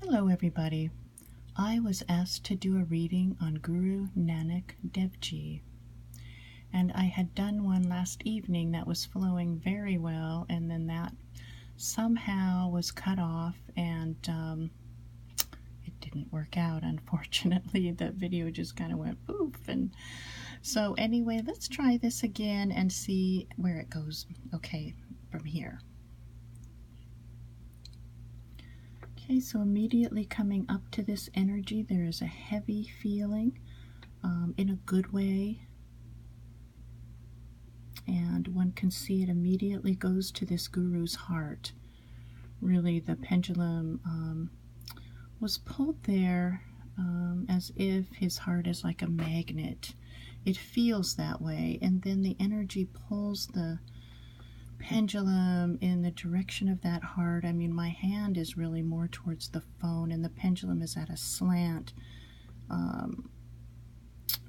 Hello everybody. I was asked to do a reading on Guru Nanak Devji, and I had done one last evening that was flowing very well, and then that somehow was cut off, and it didn't work out, unfortunately. The video just kind of went poof, and so anyway, let's try this again and see where it goes. Okay, from here. Okay, so immediately coming up to this energy, there is a heavy feeling in a good way. And one can see it immediately goes to this guru's heart. Really, the pendulum was pulled there as if his heart is like a magnet. It feels that way. And then the energy pulls the pendulum in the direction of that heart. I mean, my hand is really more towards the phone, and the pendulum is at a slant,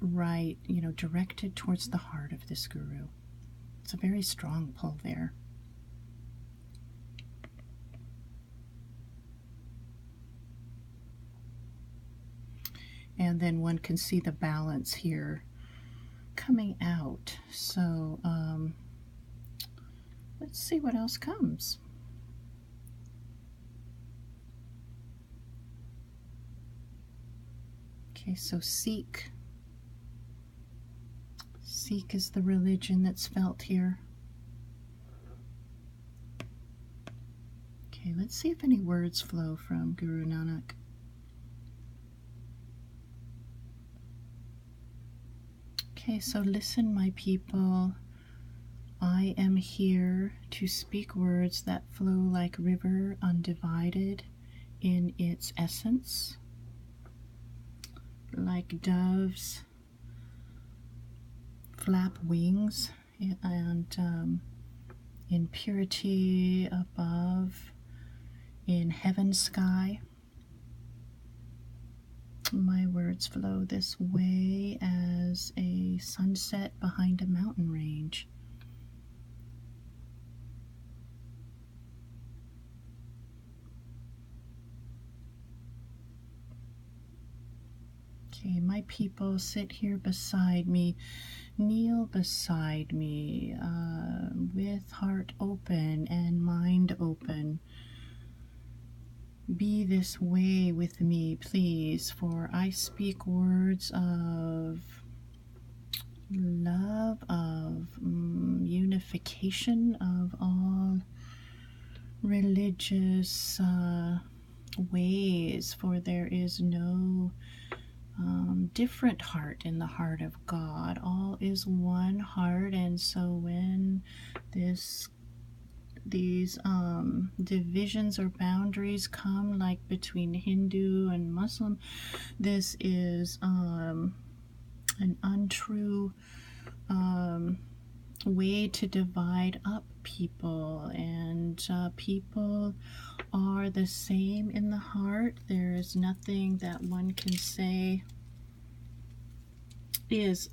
right, directed towards the heart of this guru. It's a very strong pull there. And then one can see the balance here coming out. So let's see what else comes. Okay, so seek. Seek is the religion that's felt here. Okay, let's see if any words flow from Guru Nanak. Okay, so listen, my people. I am here to speak words that flow like river undivided in its essence, like doves flap wings and in purity above, in heaven's sky. My words flow this way as a sunset behind a mountain range. Okay, my people, sit here beside me, kneel beside me, with heart open and mind open. Be this way with me, please, for I speak words of love, of unification of all religious ways, for there is no different heart in the heart of God. All is one heart, and so when these divisions or boundaries come, like between Hindu and Muslim, this is an untrue way to divide up people, and people are the same in the heart. There is nothing that one can say is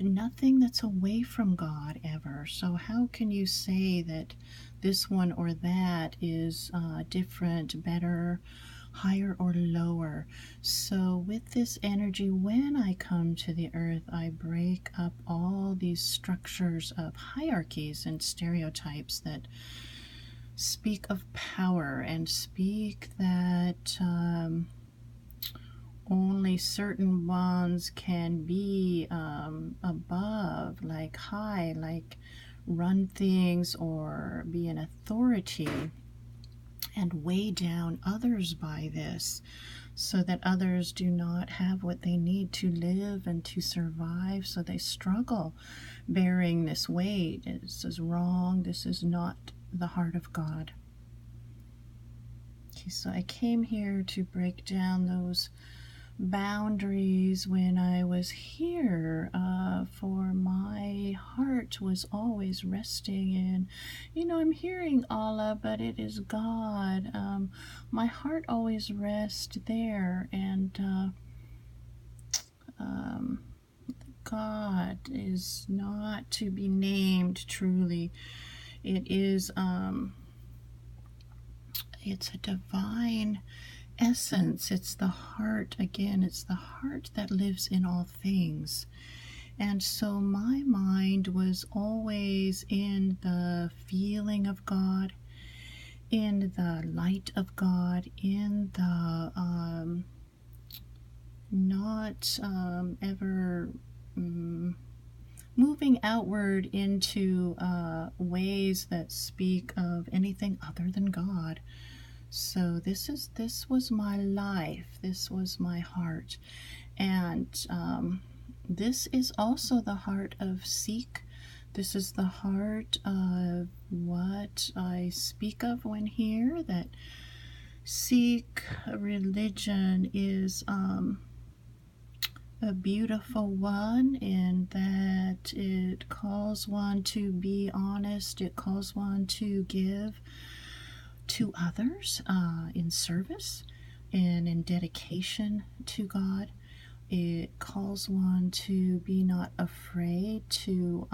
nothing that's away from God ever. So how can you say that this one or that is different, better, higher or lower? So with this energy, when I come to the earth, I break up all these structures of hierarchies and stereotypes that speak of power and speak that only certain ones can be above, like high, like run things or be an authority, and weigh down others by this, so that others do not have what they need to live and to survive, so they struggle bearing this weight. This is wrong. This is not the heart of God. Okay, so I came here to break down those boundaries when I was here, for my heart was always resting in, I'm hearing Allah, but it is God. My heart always rests there, and God is not to be named truly. It is It's a divine essence. It's the heart. Again, it's the heart that lives in all things. And so my mind was always in the feeling of God, in the light of God, in the not ever moving outward into ways that speak of anything other than God. So this was my life. This was my heart. And this is also the heart of Sikh. This is the heart of what I speak of when here, that Sikh religion is a beautiful one in that it calls one to be honest. It calls one to give to others in service and in dedication to God. It calls one to be not afraid to,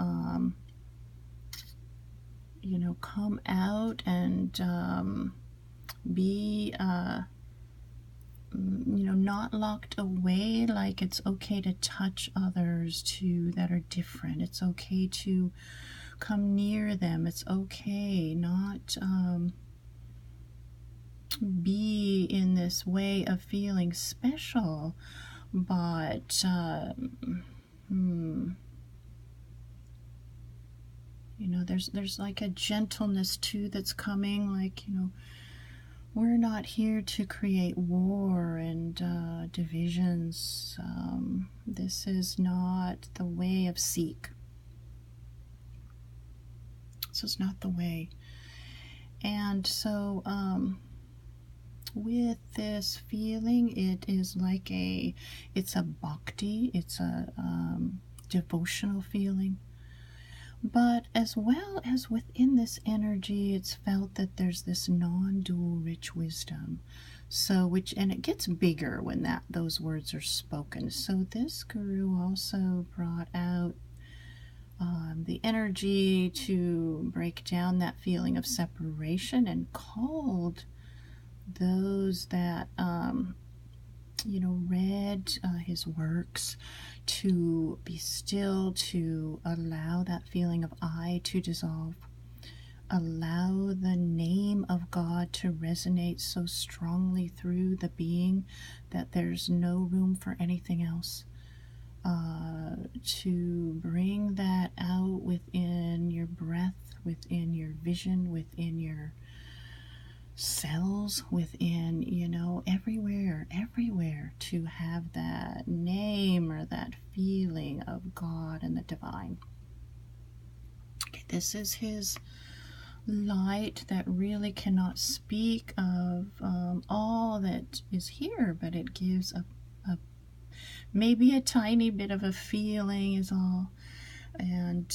come out and be, not locked away. Like it's okay to touch others that are different. It's okay to come near them. It's okay not be in this way of feeling special, but there's like a gentleness too that's coming. Like, we're not here to create war and divisions. This is not the way of Sikh. This is not the way. And so with this feeling, it is like it's a bhakti, it's a devotional feeling. But as well as within this energy, it's felt that there's this non-dual rich wisdom. So and it gets bigger when those words are spoken. So this guru also brought out the energy to break down that feeling of separation and called those that read his works to be still, to allow that feeling of I to dissolve, allow the name of God to resonate so strongly through the being that there's no room for anything else, to bring that out within your breath, within your vision, within your cells, within, everywhere, to have that name or that feeling of God and the divine. Okay, this is his light that really cannot speak of all that is here, but it gives maybe a tiny bit of a feeling is all. And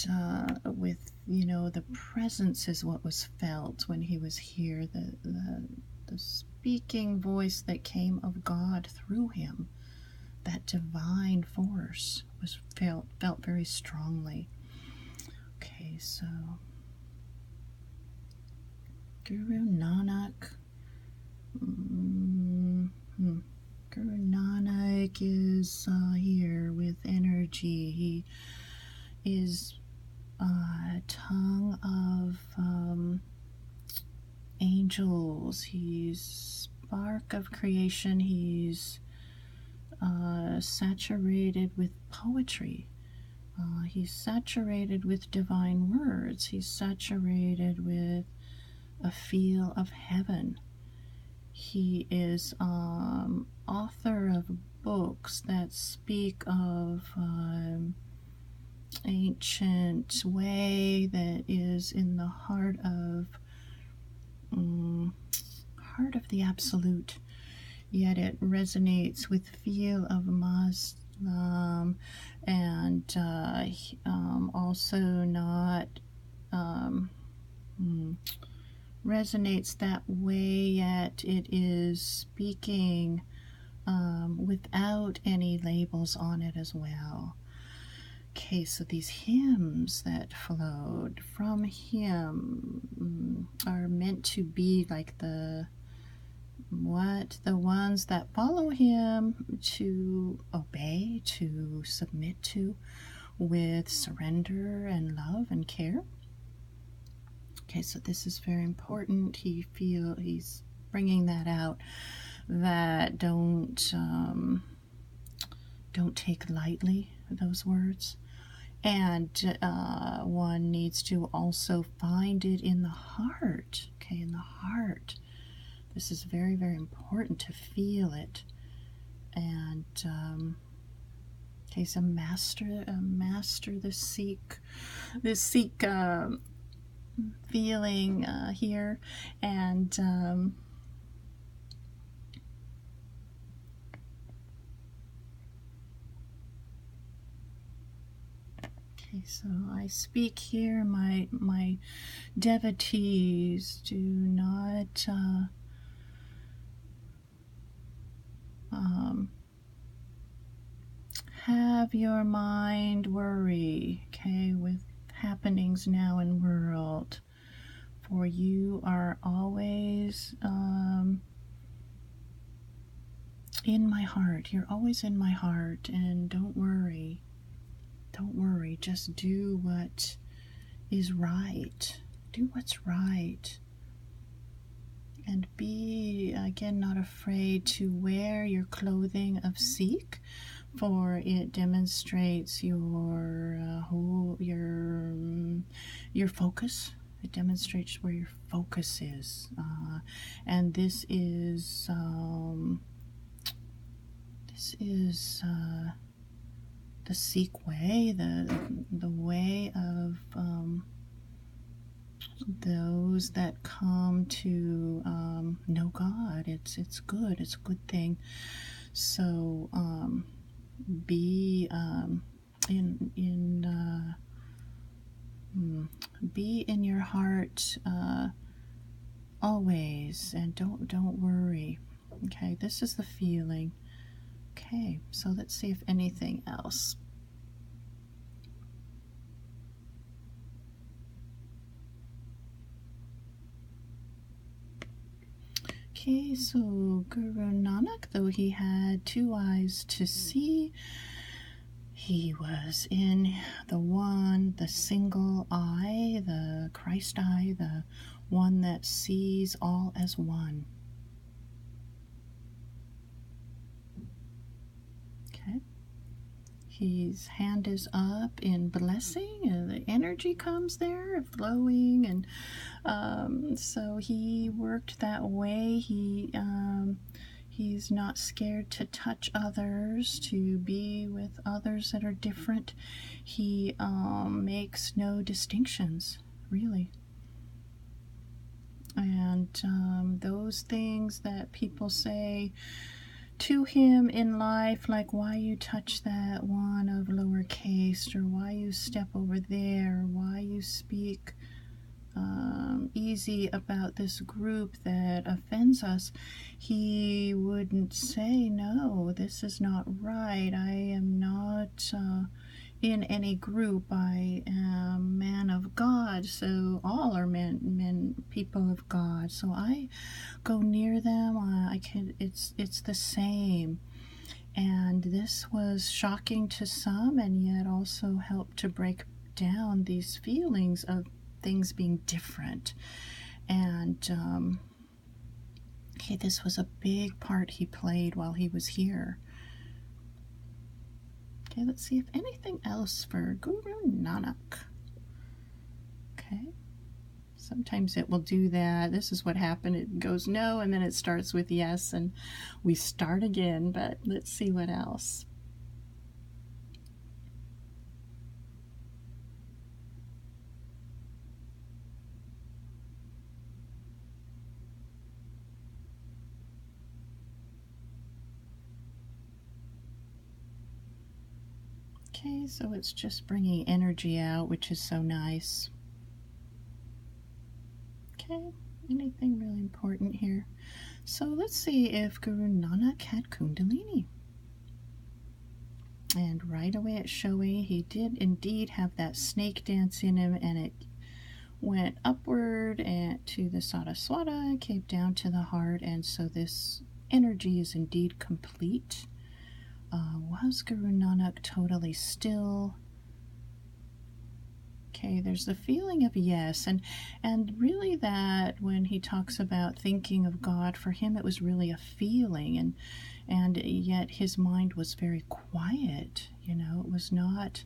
with the presence is what was felt when he was here. The speaking voice that came of God through him, that divine force was felt very strongly. Okay, so Guru Nanak. Guru Nanak is here with energy. He is tongue of angels. He's spark of creation. He's saturated with poetry. He's saturated with divine words. He's saturated with a feel of heaven. He is author of books that speak of ancient way that is in the heart of the absolute, yet it resonates with feel of Muslim, and also not resonates that way, yet it is speaking without any labels on it as well. Okay, so these hymns that flowed from him are meant to be like the what the ones that follow him to obey, to submit to with surrender and love and care. Okay, so this is very important. He's bringing that out, that don't take lightly those words. And one needs to also find it in the heart. Okay, in the heart. This is very, very important to feel it. And okay, so master the seek feeling here, and okay, so I speak here, my devotees, do not have your mind worry, okay, with happenings now in world, for you are always in my heart. You're always in my heart, and don't worry. Don't worry. Just do what is right. Do what's right. And be, again, not afraid to wear your clothing of seek, for it demonstrates your your focus. It demonstrates where your focus is, and this is the seek way, the way of those that come to know God. It's good. It's a good thing. So be be in your heart always, and don't worry. Okay, this is the feeling. Okay, so let's see if anything else. Okay, so Guru Nanak, though he had 2 eyes to see, he was in the single eye, the Christ eye, the one that sees all as one. Okay. His hand is up in blessing, and the energy comes there, flowing, and so he worked that way. He's not scared to touch others, to be with others that are different. He makes no distinctions, really. And those things that people say to him in life, like why you touch that one of lowercase, or why you step over there, or why you speak easy about this group that offends us, he wouldn't say, no, this is not right. I am not in any group. I am man of God, so all are people of God. So I go near them. It's the same. And this was shocking to some, and yet also helped to break down these feelings of things being different. And okay, this was a big part he played while he was here. Okay, let's see if anything else for Guru Nanak. Okay, sometimes it will do that. This is what happened. It goes no, and then it starts with yes, and we start again. But let's see what else. Okay, so it's just bringing energy out, which is so nice. Okay, anything really important here? So let's see if Guru Nanak had Kundalini. And right away it's showing he did indeed have that snake dance in him, and it went upward and to the Saraswata, came down to the heart, and so this energy is indeed complete. Was Guru Nanak totally still? Okay, there's the feeling of yes, and really that when he talks about thinking of God, for him it was really a feeling, and yet his mind was very quiet. It was not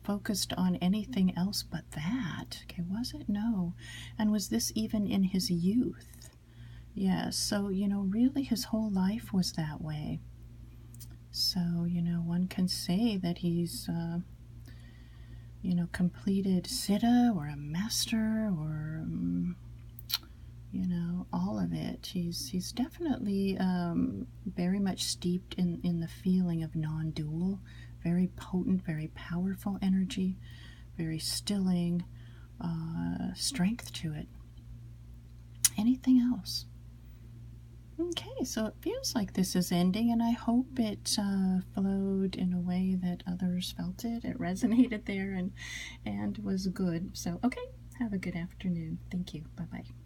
focused on anything else but that. Okay, was it? No. And was this even in his youth? Yes. So really his whole life was that way. So one can say that he's completed Siddha or a master or all of it. He's definitely very much steeped in the feeling of non-dual, very potent, very powerful energy, very stilling strength to it. Anything else? Okay, so it feels like this is ending, and I hope it flowed in a way that others felt it. It resonated there and was good. So, okay, have a good afternoon. Thank you. Bye-bye.